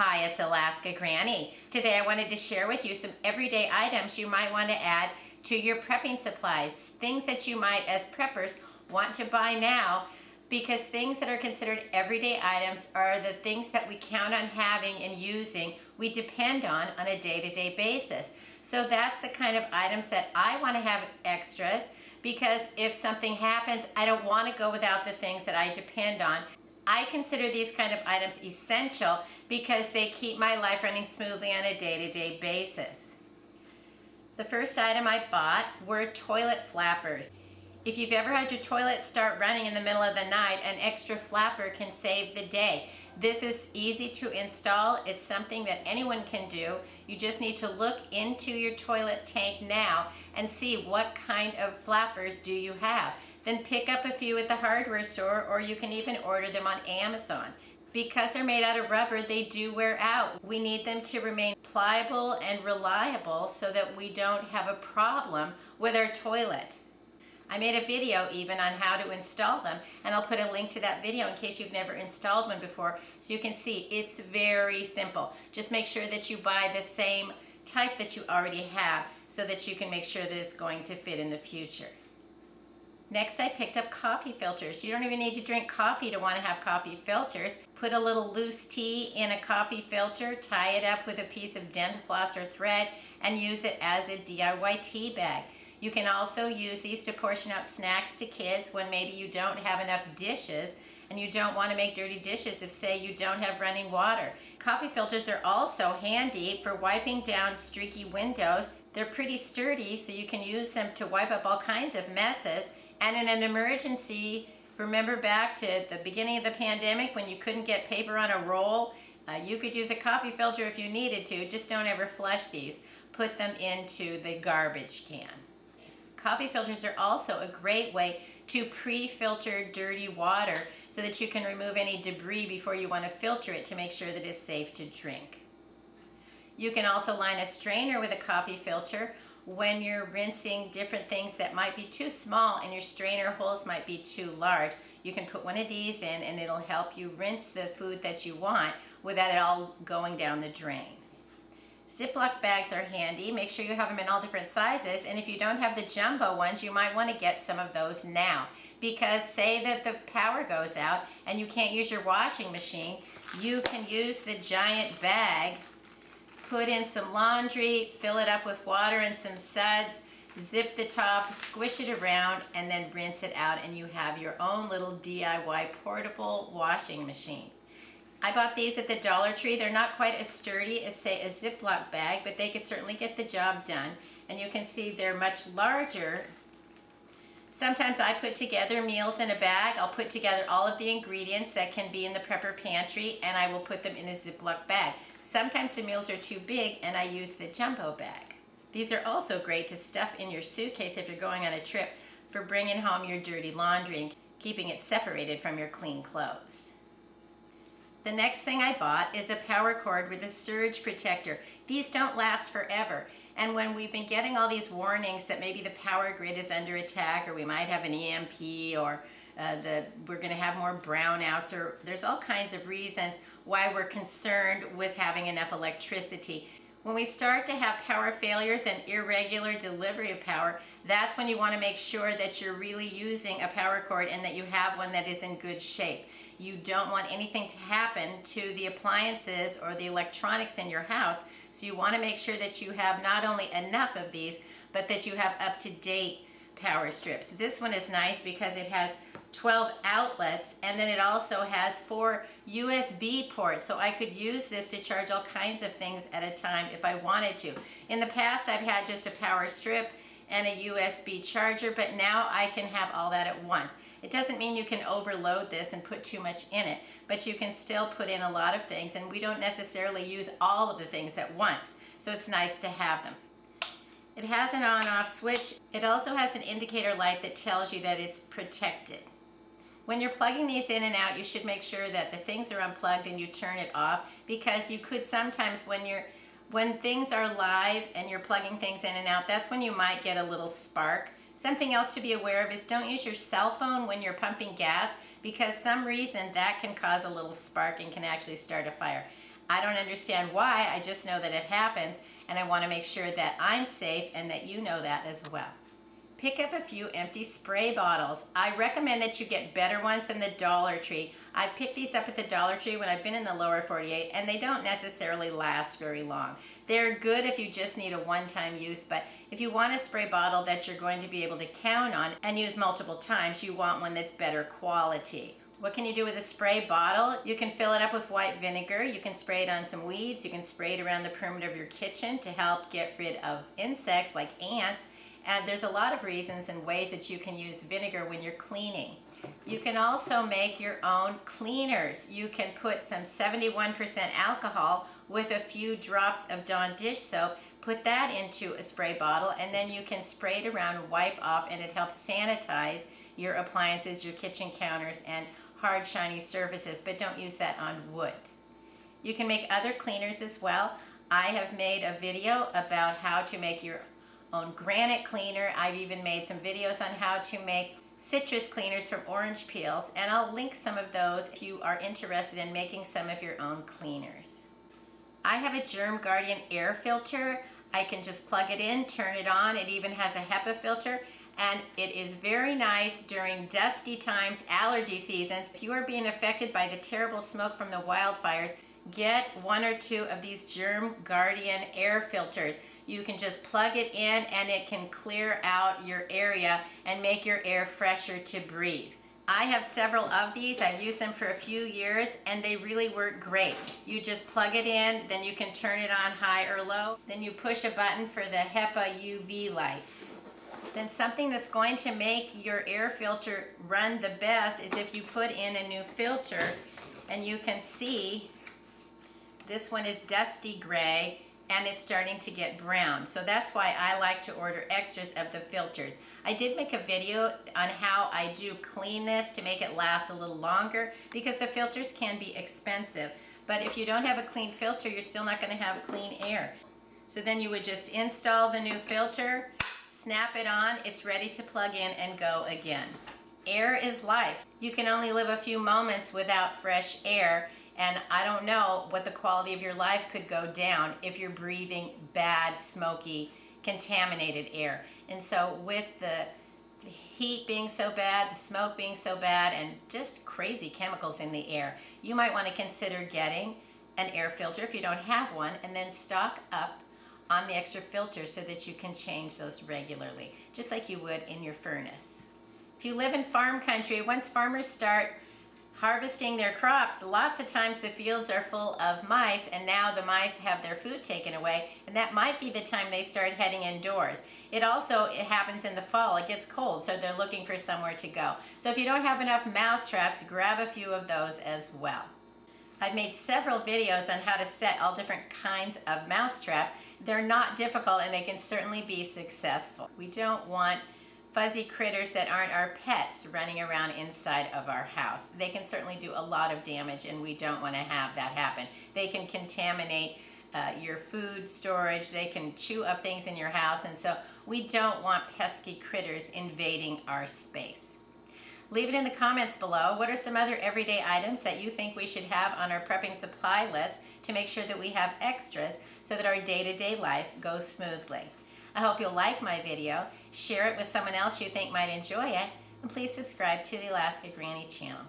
Hi, it's Alaska Granny. Today I wanted to share with you some everyday items you might want to add to your prepping supplies. Things that you might, as preppers, want to buy now, because things that are considered everyday items are the things that we count on having and using, we depend on a day-to-day basis. So that's the kind of items that I want to have extras, because if something happens, I don't want to go without the things that I depend on. I consider these kind of items essential because they keep my life running smoothly on a day-to-day basis. The first item I bought were toilet flappers. If you've ever had your toilet start running in the middle of the night, an extra flapper can save the day. This is easy to install. It's something that anyone can do. You just need to look into your toilet tank now and see what kind of flappers do you have. Then pick up a few at the hardware store, or you can even order them on Amazon. Because they're made out of rubber, they do wear out. We need them to remain pliable and reliable so that we don't have a problem with our toilet. I made a video even on how to install them, and I'll put a link to that video in case you've never installed one before, so you can see it's very simple. Just make sure that you buy the same type that you already have so that you can make sure that it's going to fit in the future. Next, I picked up coffee filters. You don't even need to drink coffee to want to have coffee filters. Put a little loose tea in a coffee filter, tie it up with a piece of dental floss or thread, and use it as a DIY tea bag. You can also use these to portion out snacks to kids when maybe you don't have enough dishes and you don't want to make dirty dishes if, say, you don't have running water. Coffee filters are also handy for wiping down streaky windows. They're pretty sturdy, so you can use them to wipe up all kinds of messes. And in an emergency, remember back to the beginning of the pandemic when you couldn't get paper on a roll? You could use a coffee filter if you needed to. Just don't ever flush these. Put them into the garbage can. Coffee filters are also a great way to pre-filter dirty water so that you can remove any debris before you want to filter it to make sure that it's safe to drink. You can also line a strainer with a coffee filter when you're rinsing different things that might be too small and your strainer holes might be too large. You can put one of these in and it'll help you rinse the food that you want without it all going down the drain. Ziploc bags are handy. Make sure you have them in all different sizes, and if you don't have the jumbo ones, you might want to get some of those now, because say that the power goes out and you can't use your washing machine, you can use the giant bag, put in some laundry, fill it up with water and some suds, zip the top, squish it around, and then rinse it out, and you have your own little DIY portable washing machine. I bought these at the Dollar Tree. They're not quite as sturdy as, say, a Ziploc bag, but they could certainly get the job done. And you can see they're much larger. Sometimes I put together meals in a bag. I'll put together all of the ingredients that can be in the prepper pantry, and I will put them in a Ziploc bag. Sometimes the meals are too big, and I use the jumbo bag. These are also great to stuff in your suitcase if you're going on a trip for bringing home your dirty laundry and keeping it separated from your clean clothes. The next thing I bought is a power cord with a surge protector. These don't last forever, and when we've been getting all these warnings that maybe the power grid is under attack, or we might have an EMP, or we're going to have more brownouts, or there's all kinds of reasons why we're concerned with having enough electricity. When we start to have power failures and irregular delivery of power, that's when you want to make sure that you're really using a power cord and that you have one that is in good shape. You don't want anything to happen to the appliances or the electronics in your house, so you want to make sure that you have not only enough of these, but that you have up-to-date power strips. This one is nice because it has 12 outlets, and then it also has 4 USB ports, so I could use this to charge all kinds of things at a time if I wanted to. In the past, I've had just a power strip and a USB charger, but now I can have all that at once. It doesn't mean you can overload this and put too much in it, but you can still put in a lot of things, and we don't necessarily use all of the things at once, so it's nice to have them. It has an on-off switch. It also has an indicator light that tells you that it's protected. When you're plugging these in and out, you should make sure that the things are unplugged and you turn it off, because you could sometimes, when things are live and you're plugging things in and out, that's when you might get a little spark. Something else to be aware of is don't use your cell phone when you're pumping gas, because some reason that can cause a little spark and can actually start a fire. I don't understand why, I just know that it happens, and I want to make sure that I'm safe and that you know that as well. Pick up a few empty spray bottles. I recommend that you get better ones than the Dollar Tree. I picked these up at the Dollar Tree when I've been in the lower 48, and they don't necessarily last very long. They're good if you just need a one-time use, but if you want a spray bottle that you're going to be able to count on and use multiple times, you want one that's better quality. What can you do with a spray bottle? You can fill it up with white vinegar. You can spray it on some weeds. You can spray it around the perimeter of your kitchen to help get rid of insects like ants. And there's a lot of reasons and ways that you can use vinegar when you're cleaning. You can also make your own cleaners. You can put some 71% alcohol with a few drops of Dawn dish soap, put that into a spray bottle, and then you can spray it around and wipe off, and it helps sanitize your appliances, your kitchen counters, and hard shiny surfaces, but don't use that on wood. You can make other cleaners as well. I have made a video about how to make your own granite cleaner. I've even made some videos on how to make citrus cleaners from orange peels, and I'll link some of those if you are interested in making some of your own cleaners. I have a Germ Guardian air filter. I can just plug it in, turn it on. It even has a HEPA filter, and it is very nice during dusty times, allergy seasons. If you are being affected by the terrible smoke from the wildfires, get one or two of these Germ Guardian air filters. You can just plug it in and it can clear out your area and make your air fresher to breathe. I have several of these. I've used them for a few years and they really work great. You just plug it in, then you can turn it on high or low. Then you push a button for the HEPA UV light. Then something that's going to make your air filter run the best is if you put in a new filter, and you can see this one is dusty gray and it's starting to get brown. So that's why I like to order extras of the filters. I did make a video on how I do clean this to make it last a little longer, because the filters can be expensive. But if you don't have a clean filter, you're still not going to have clean air. So then you would just install the new filter, snap it on, it's ready to plug in and go again. Air is life. You can only live a few moments without fresh air, and I don't know what the quality of your life could go down if you're breathing bad, smoky, contaminated air. And so with the heat being so bad, the smoke being so bad, and just crazy chemicals in the air, you might want to consider getting an air filter if you don't have one, and then stock up on the extra filters so that you can change those regularly, just like you would in your furnace. If you live in farm country, once farmers start harvesting their crops, lots of times the fields are full of mice, and now the mice have their food taken away, and that might be the time they start heading indoors. It happens in the fall. It gets cold, so they're looking for somewhere to go. So if you don't have enough mouse traps, grab a few of those as well. I've made several videos on how to set all different kinds of mouse traps. They're not difficult, and they can certainly be successful. We don't want fuzzy critters that aren't our pets running around inside of our house. They can certainly do a lot of damage, and we don't want to have that happen. They can contaminate your food storage. They can chew up things in your house, and so we don't want pesky critters invading our space. Leave it in the comments below. What are some other everyday items that you think we should have on our prepping supply list to make sure that we have extras so that our day-to-day life goes smoothly? I hope you'll like my video, share it with someone else you think might enjoy it, and please subscribe to the Alaska Granny channel.